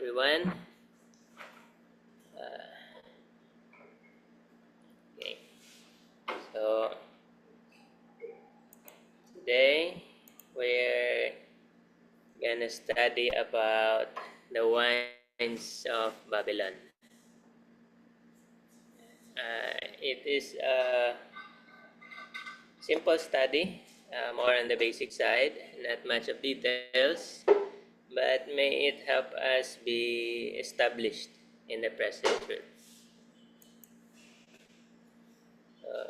everyone. Okay, so today we're gonna study about the wines of Babylon. It is a simple study, more on the basic side, not much of details, but may it help us be established in the present truth. Uh,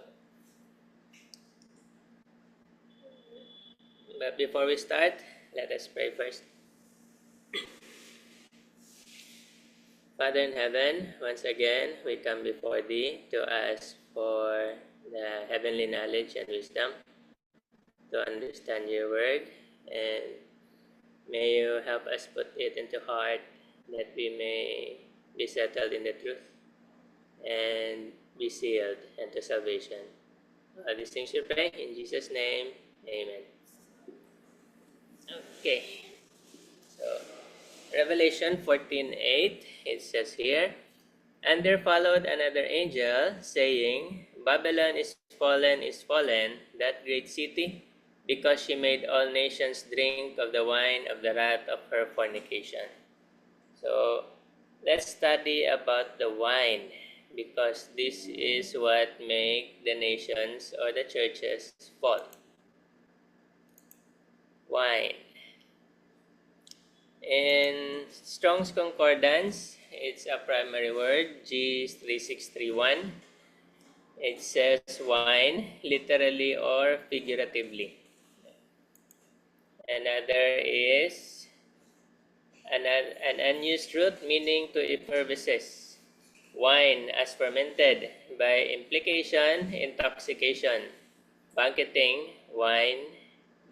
but before we start, let us pray first. Father in heaven, once again, we come before Thee to ask for the heavenly knowledge and wisdom to understand Your word, and may You help us put it into heart that we may be settled in the truth and be sealed into salvation. All these things we pray in Jesus' name, amen. Okay, so Revelation 14:8, it says here, "And there followed another angel, saying, Babylon is fallen, that great city, because she made all nations drink of the wine of the wrath of her fornication." So, let's study about the wine, because this is what make the nations or the churches fall. Wine. In Strong's Concordance, it's a primary word, G3631. It says wine, literally or figuratively. Another is an unused root, meaning to effervesce. Wine as fermented, by implication, intoxication. Banqueting, wine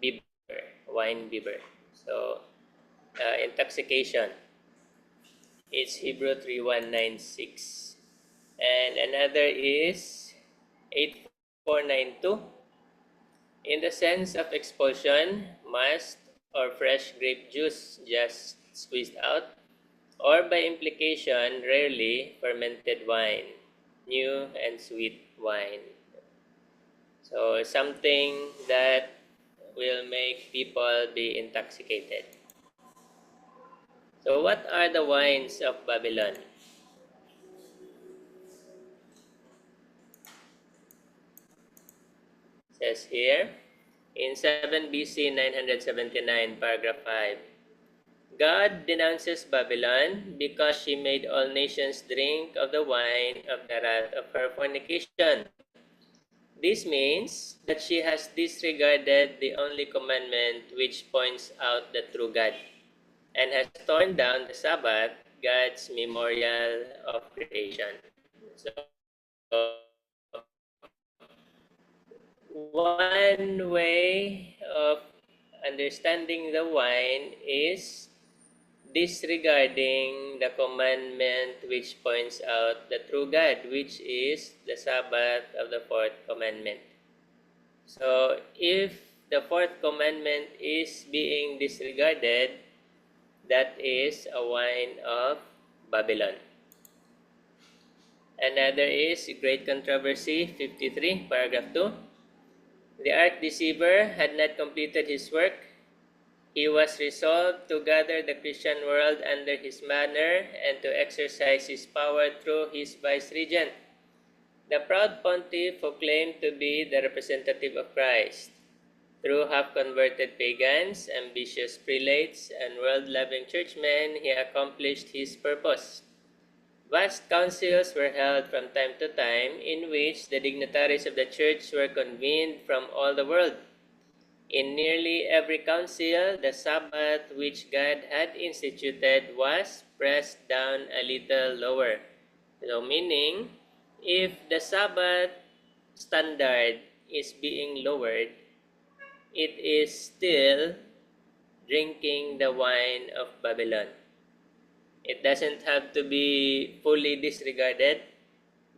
bibber. So, intoxication. It's Hebrew 3196. And another is 8492. In the sense of expulsion, must or fresh grape juice just squeezed out, or by implication, rarely fermented wine, new and sweet wine. So something that will make people be intoxicated. So what are the wines of Babylon? It says here, in 7 BC 979, paragraph 5, God denounces Babylon because she made all nations drink of the wine of the wrath of her fornication. This means that she has disregarded the only commandment which points out the true God, and has torn down the Sabbath, God's memorial of creation. So, one way of understanding the wine is disregarding the commandment which points out the true God, which is the Sabbath of the fourth commandment. So, if the fourth commandment is being disregarded, that is a wine of Babylon. Another is Great Controversy 53, paragraph 2. The arch-deceiver had not completed his work. He was resolved to gather the Christian world under his banner and to exercise his power through his vice-regent, the proud pontiff who claimed to be the representative of Christ. Through half-converted pagans, ambitious prelates, and world-loving churchmen, he accomplished his purpose. Vast councils were held from time to time in which the dignitaries of the church were convened from all the world. In nearly every council, the Sabbath which God had instituted was pressed down a little lower. So meaning, if the Sabbath standard is being lowered, it is still drinking the wine of Babylon. It doesn't have to be fully disregarded,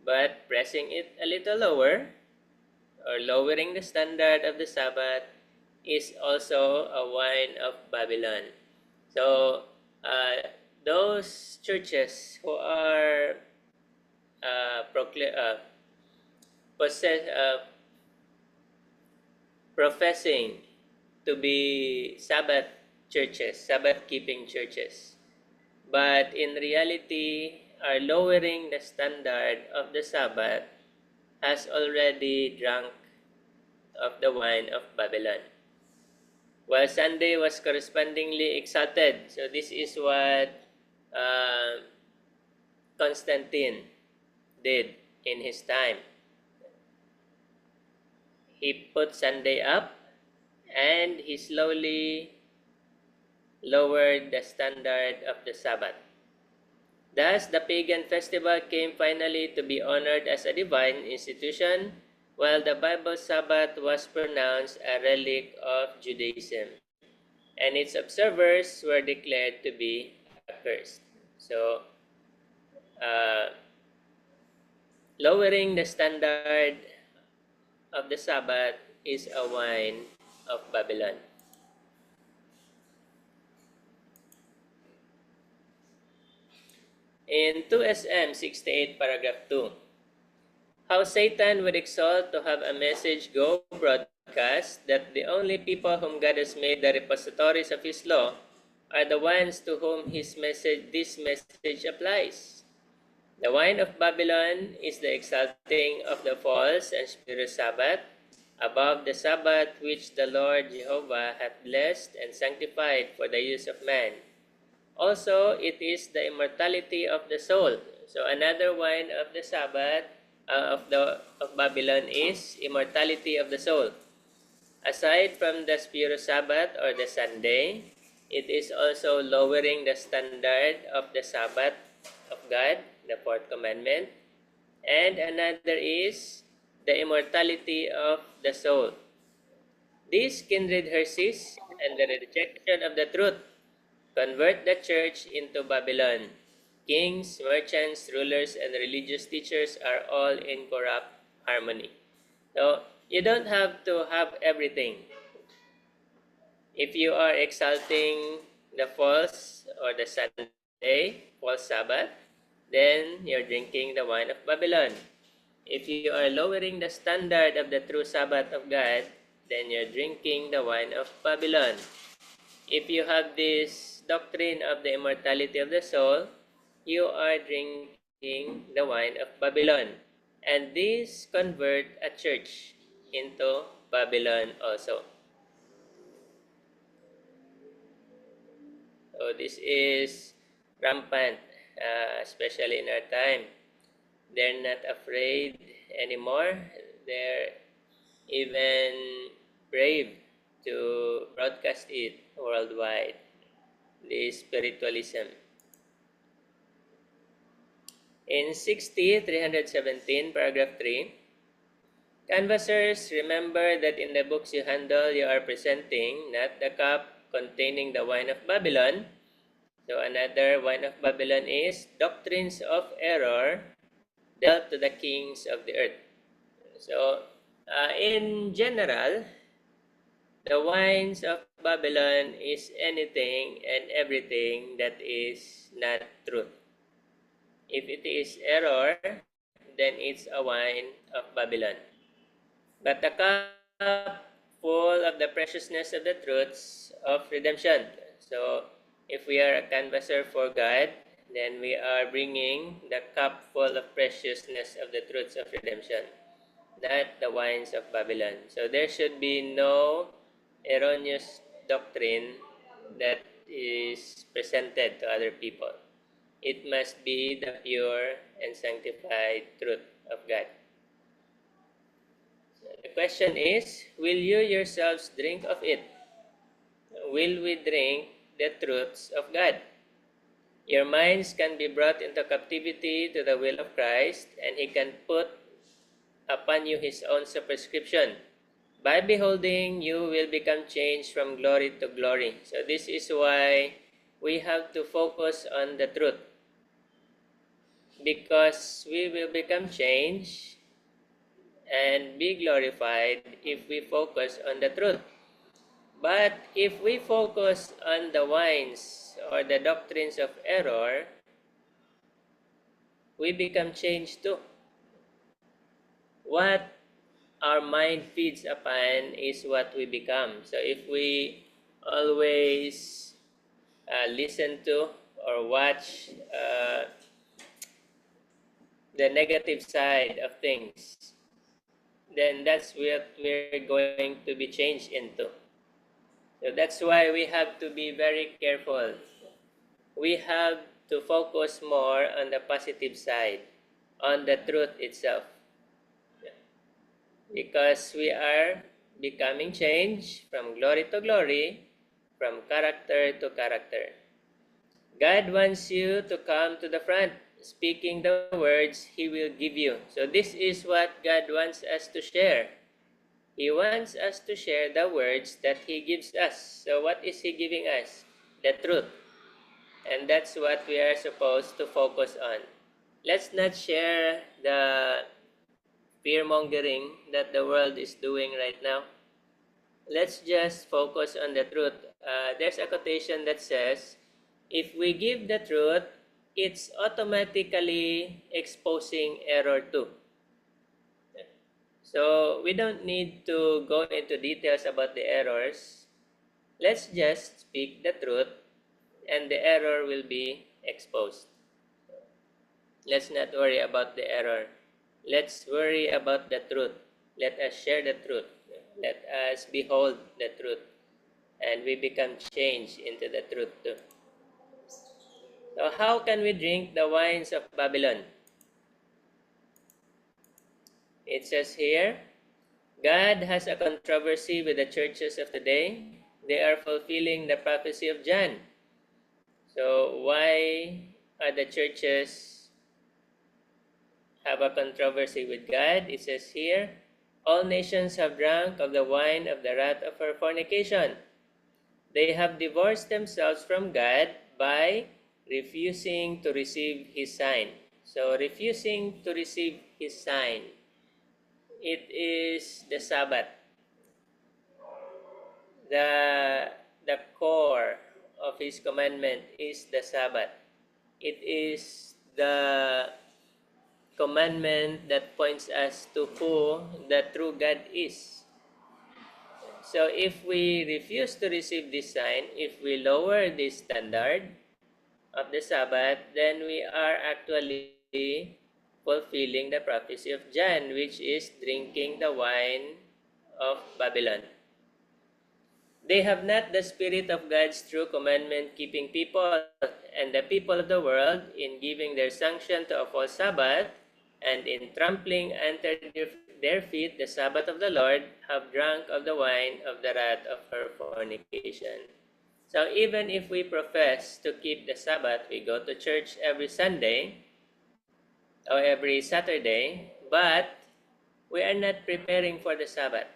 but pressing it a little lower or lowering the standard of the Sabbath is also a wine of Babylon. So, those churches who are possess, professing to be Sabbath churches, Sabbath keeping churches, but in reality are lowering the standard of the Sabbath, has already drunk of the wine of Babylon, while Sunday was correspondingly exalted. So this is what uh, Constantine did in his time. He put Sunday up and he slowly lowered the standard of the Sabbath. Thus, the pagan festival came finally to be honored as a divine institution, while the Bible Sabbath was pronounced a relic of Judaism, and its observers were declared to be accursed. So, uh, lowering the standard of the Sabbath is a wine of Babylon. In 2SM 68 paragraph 2, how Satan would exalt to have a message go broadcast that the only people whom God has made the repositories of His law are the ones to whom this message applies. The wine of Babylon is the exalting of the false and spurious Sabbath above the Sabbath which the Lord Jehovah hath blessed and sanctified for the use of man. Also, it is the immortality of the soul. So another wine of the Sabbath of Babylon is immortality of the soul. Aside from the spurious Sabbath or the Sunday, it is also lowering the standard of the Sabbath of God, the fourth commandment. And another is the immortality of the soul. These kindred heresies and the rejection of the truth convert the church into Babylon. Kings, merchants, rulers, and religious teachers are all in corrupt harmony. So, you don't have to have everything. If you are exalting the false or the Sunday, false Sabbath, then you're drinking the wine of Babylon. If you are lowering the standard of the true Sabbath of God, then you're drinking the wine of Babylon. If you have this doctrine of the immortality of the soul, you are drinking the wine of Babylon. And this convert a church into Babylon also. So this is rampant, especially in our time. They're not afraid anymore. They're even brave to broadcast it worldwide, this spiritualism. In 60-317, paragraph 3, canvassers, remember that in the books you handle, you are presenting not the cup containing the wine of Babylon. So another wine of Babylon is doctrines of error dealt to the kings of the earth. So in general, the wines of Babylon is anything and everything that is not truth. If it is error, then it's a wine of Babylon. But the cup full of the preciousness of the truths of redemption. So, if we are a canvasser for God, then we are bringing the cup full of preciousness of the truths of redemption, not the wines of Babylon. So, there should be no erroneous doctrine that is presented to other people. It must be the pure and sanctified truth of God. The question is, will you yourselves drink of it? Will we drink the truths of God? Your minds can be brought into captivity to the will of Christ, and He can put upon you His own superscription. By beholding, you will become changed from glory to glory. So this is why we have to focus on the truth. Because we will become changed and be glorified if we focus on the truth. But if we focus on the wines or the doctrines of error, we become changed too. What our mind feeds upon is what we become. So if we always listen to or watch the negative side of things, then that's what we're going to be changed into. So that's why we have to be very careful. We have to focus more on the positive side, on the truth itself. Because we are becoming changed from glory to glory, from character to character. God wants you to come to the front, speaking the words He will give you. So this is what God wants us to share. He wants us to share the words that He gives us. So what is He giving us? The truth. And that's what we are supposed to focus on. Let's not share the fear-mongering that the world is doing right now. Let's just focus on the truth. There's a quotation that says, if we give the truth, it's automatically exposing error too. So we don't need to go into details about the errors. Let's just speak the truth and the error will be exposed. Let's not worry about the error. Let's worry about the truth. Let us share the truth. Let us behold the truth. And we become changed into the truth too. So how can we drink the wines of Babylon? It says here, God has a controversy with the churches of today. They are fulfilling the prophecy of John. So why are the churches have a controversy with God? It says here, all nations have drunk of the wine of the wrath of her fornication. They have divorced themselves from God by refusing to receive His sign. So refusing to receive His sign, it is the Sabbath. The core of His commandment is the Sabbath. It is the commandment that points us to who the true God is. So if we refuse to receive this sign, if we lower this standard of the Sabbath, then we are actually fulfilling the prophecy of John, which is drinking the wine of Babylon. They have not the spirit of God's true commandment-keeping people, and the people of the world, in giving their sanction to a false Sabbath, and in trampling under their feet the Sabbath of the Lord, have drunk of the wine of the wrath of her fornication. So even if we profess to keep the Sabbath, we go to church every Sunday or every Saturday, but we are not preparing for the Sabbath.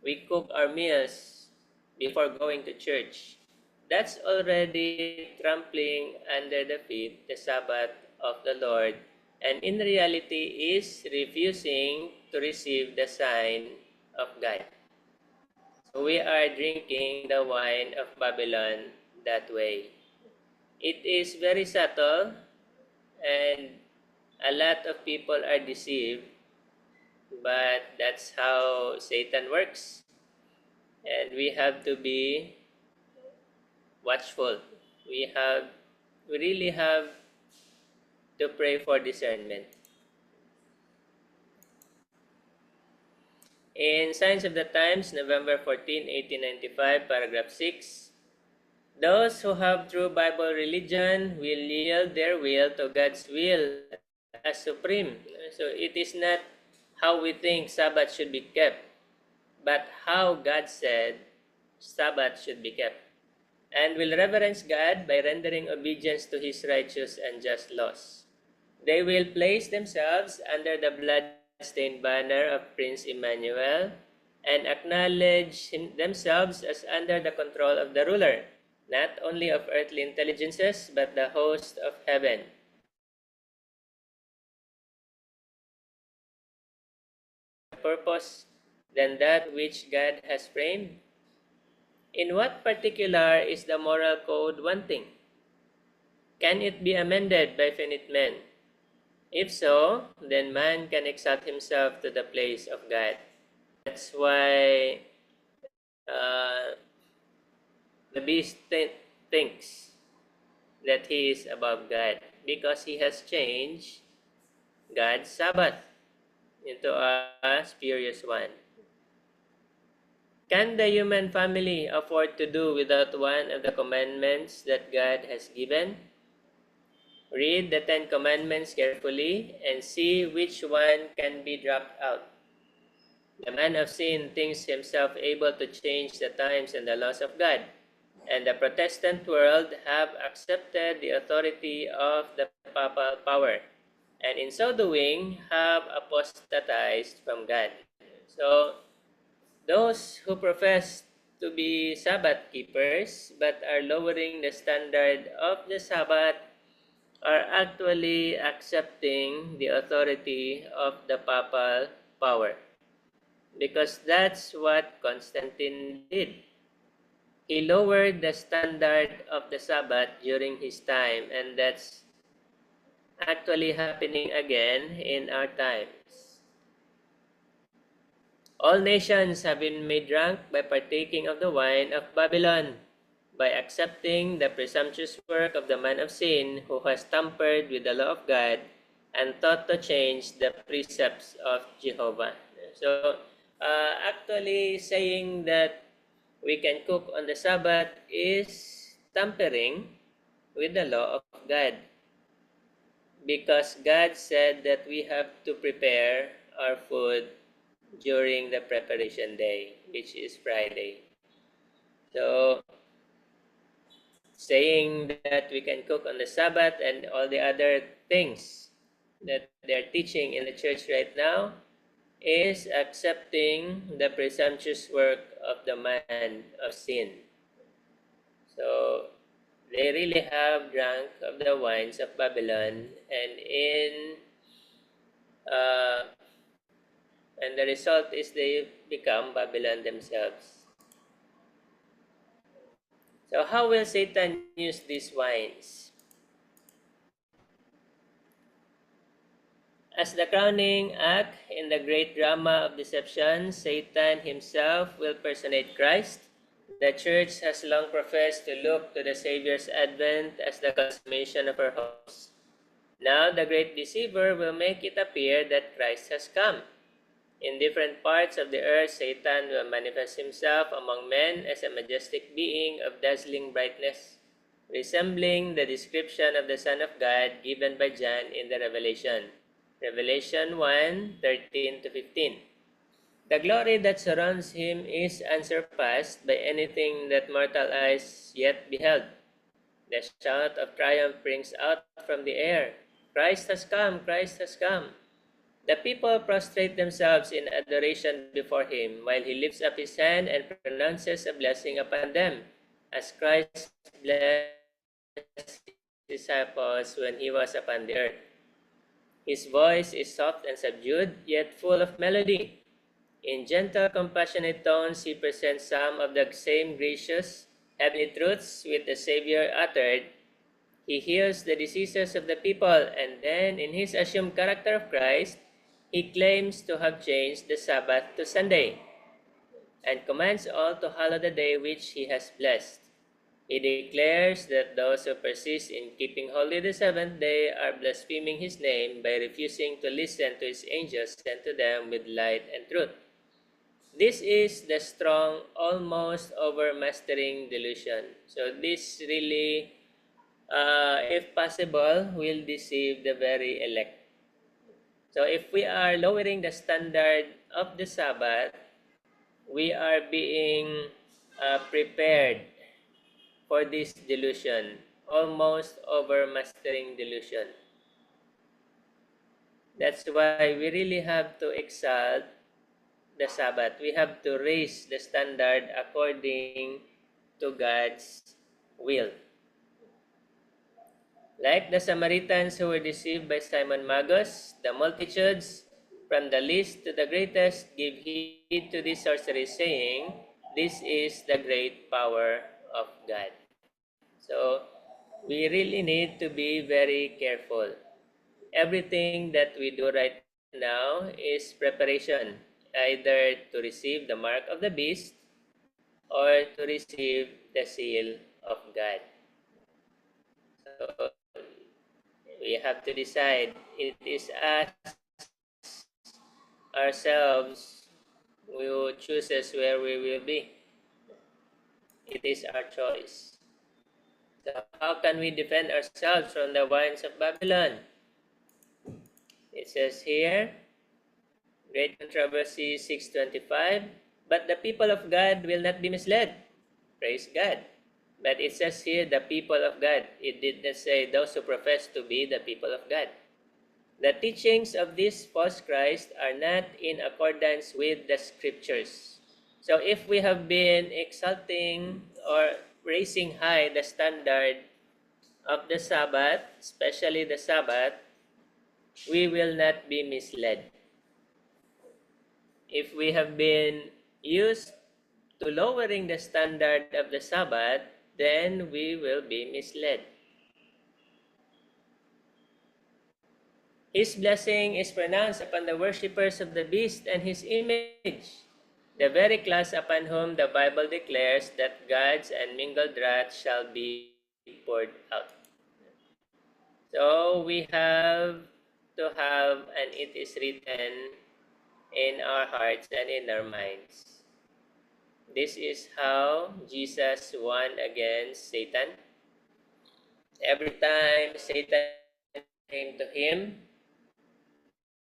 We cook our meals before going to church. That's already trampling under the feet the Sabbath of the Lord, and in reality is refusing to receive the sign of God. So we are drinking the wine of Babylon that way. It is very subtle, and a lot of people are deceived, but that's how Satan works. And we have to be watchful. We really have to pray for discernment. In Signs of the Times, November 14, 1895, paragraph 6, those who have true Bible religion will yield their will to God's will as supreme. So it is not how we think Sabbath should be kept, but how God said Sabbath should be kept, and will reverence God by rendering obedience to His righteous and just laws. They will place themselves under the blood-stained banner of Prince Emmanuel and acknowledge themselves as under the control of the ruler, not only of earthly intelligences, but the host of heaven. Purpose than that which God has framed. In what particular is the moral code wanting? Can it be amended by finite men? If so, then man can exalt himself to the place of God. That's why uh, the beast thinks that he is above God because he has changed God's Sabbath into a spurious one. Can the human family afford to do without one of the commandments that God has given? Read the 10 Commandments carefully and see which one can be dropped out. The man of sin thinks himself able to change the times and the laws of God, and the Protestant world have accepted the authority of the papal power, and in so doing have apostatized from God. So, those who profess to be Sabbath keepers but are lowering the standard of the Sabbath are actually accepting the authority of the papal power. Because that's what Constantine did. He lowered the standard of the Sabbath during his time, and that's actually happening again in our times. All nations have been made drunk by partaking of the wine of Babylon, by accepting the presumptuous work of the man of sin who has tampered with the law of God and thought to change the precepts of Jehovah. So, actually saying that we can cook on the Sabbath is tampering with the law of God, because God said that we have to prepare our food during the preparation day, which is Friday. So, saying that we can cook on the Sabbath and all the other things that they're teaching in the church right now is accepting the presumptuous work of the man of sin. So, they really have drunk of the wines of Babylon, uh, and the result is they become Babylon themselves. So how will Satan use these wines? As the crowning act in the great drama of deception, Satan himself will personate Christ. The church has long professed to look to the Savior's advent as the consummation of her hopes. Now the great deceiver will make it appear that Christ has come. In different parts of the earth, Satan will manifest himself among men as a majestic being of dazzling brightness, resembling the description of the Son of God given by John in the Revelation. Revelation 1:13-15. The glory that surrounds him is unsurpassed by anything that mortal eyes yet beheld. The shout of triumph rings out from the air. Christ has come! Christ has come! The people prostrate themselves in adoration before him, while he lifts up his hand and pronounces a blessing upon them, as Christ blessed his disciples when he was upon the earth. His voice is soft and subdued, yet full of melody. In gentle, compassionate tones, he presents some of the same gracious, heavenly truths which the Savior uttered. He heals the diseases of the people, and then, in his assumed character of Christ, he claims to have changed the Sabbath to Sunday, and commands all to hallow the day which he has blessed. He declares that those who persist in keeping holy the seventh day are blaspheming his name by refusing to listen to his angels sent to them with light and truth. This is the strong, almost overmastering delusion. So this really, if possible, will deceive the very elect. So if we are lowering the standard of the Sabbath, we are being prepared for this delusion, almost overmastering delusion. That's why we really have to exalt the Sabbath. We have to raise the standard according to God's will. Like the Samaritans who were deceived by Simon Magus, the multitudes, from the least to the greatest, give heed to this sorcery, saying, this is the great power of God. So we really need to be very careful. Everything that we do right now is preparation, either to receive the mark of the beast or to receive the seal of God. So we have to decide. It is us ourselves who chooses where we will be. It is our choice. So how can we defend ourselves from the winds of Babylon? It says here, Great Controversy 6:25, but the people of God will not be misled. Praise God. But it says here, the people of God. It did not say those who profess to be the people of God. The teachings of this false Christ are not in accordance with the scriptures. So if we have been exalting or raising high the standard of the Sabbath, especially the Sabbath, we will not be misled. If we have been used to lowering the standard of the Sabbath, then we will be misled. His blessing is pronounced upon the worshippers of the beast and his image, the very class upon whom the Bible declares that gods and mingled wrath shall be poured out. So we have to have, and it is written in our hearts and in our minds. This is how Jesus won against Satan. Every time Satan came to him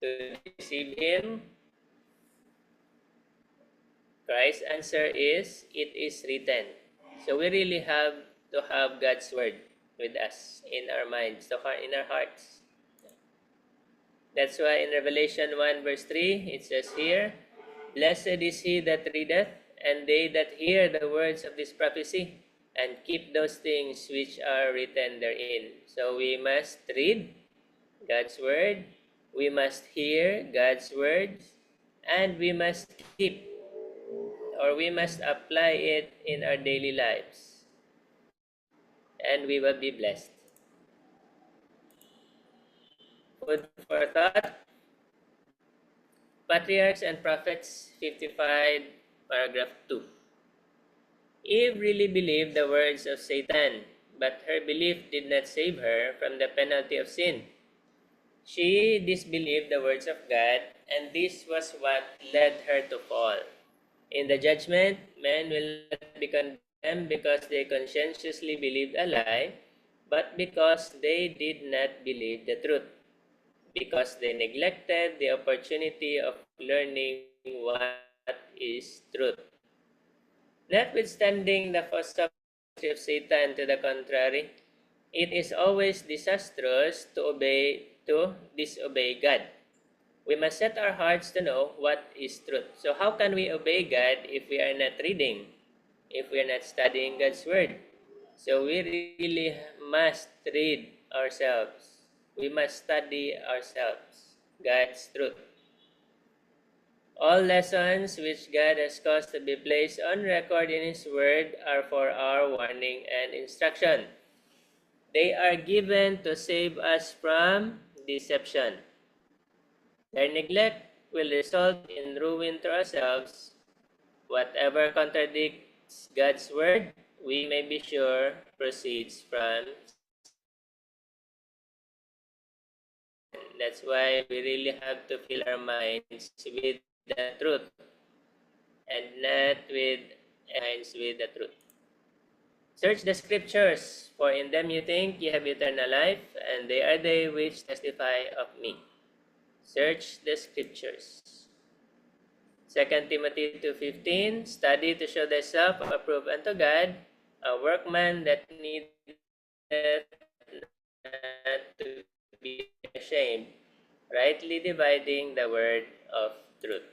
to deceive him, Christ's answer is, it is written. So we really have to have God's word with us in our minds, in our hearts. That's why in Revelation 1 verse 3, it says here, Blessed is he that readeth, and they that hear the words of this prophecy, and keep those things which are written therein. So we must read God's word, we must hear God's words, and we must keep, or we must apply it in our daily lives, and we will be blessed. Food for thought, Patriarchs and Prophets 55, paragraph 2. Eve really believed the words of Satan, but her belief did not save her from the penalty of sin. She disbelieved the words of God, and this was what led her to fall. In the judgment, men will not be condemned because they conscientiously believed a lie, but because they did not believe the truth, because they neglected the opportunity of learning what is truth. Notwithstanding the philosophy of Satan to the contrary, it is always disastrous to disobey God. We must set our hearts to know what is truth. So how can we obey God if we are not reading, if we are not studying God's word? So we really must read ourselves. We must study ourselves, God's truth. All lessons which God has caused to be placed on record in His Word are for our warning and instruction. They are given to save us from deception. Their neglect will result in ruin to ourselves. Whatever contradicts God's Word, we may be sure proceeds from Satan. That's why we really have to fill our minds with the truth and not with minds with the truth. Search the scriptures, for in them you think you have eternal life, and they are they which testify of me. Search the scriptures. 2 Timothy 2:15, study to show thyself approved unto God, a workman that needeth not to be ashamed, rightly dividing the word of truth.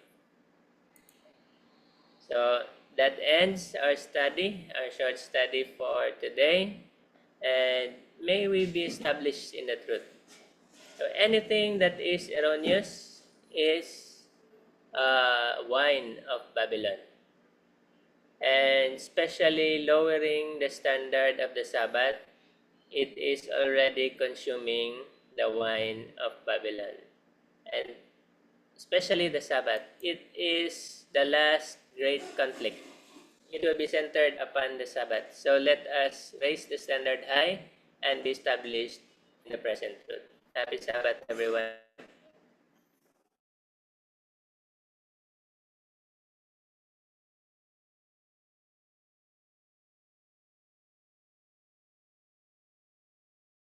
So that ends our study, our short study for today, and may we be established in the truth. So anything that is erroneous is wine of Babylon. and especially lowering the standard of the Sabbath, it is already consuming the wine of Babylon. And especially the Sabbath, it is the last great conflict. It will be centered upon the Sabbath. So let us raise the standard high and be established in the present truth. Happy Sabbath, everyone.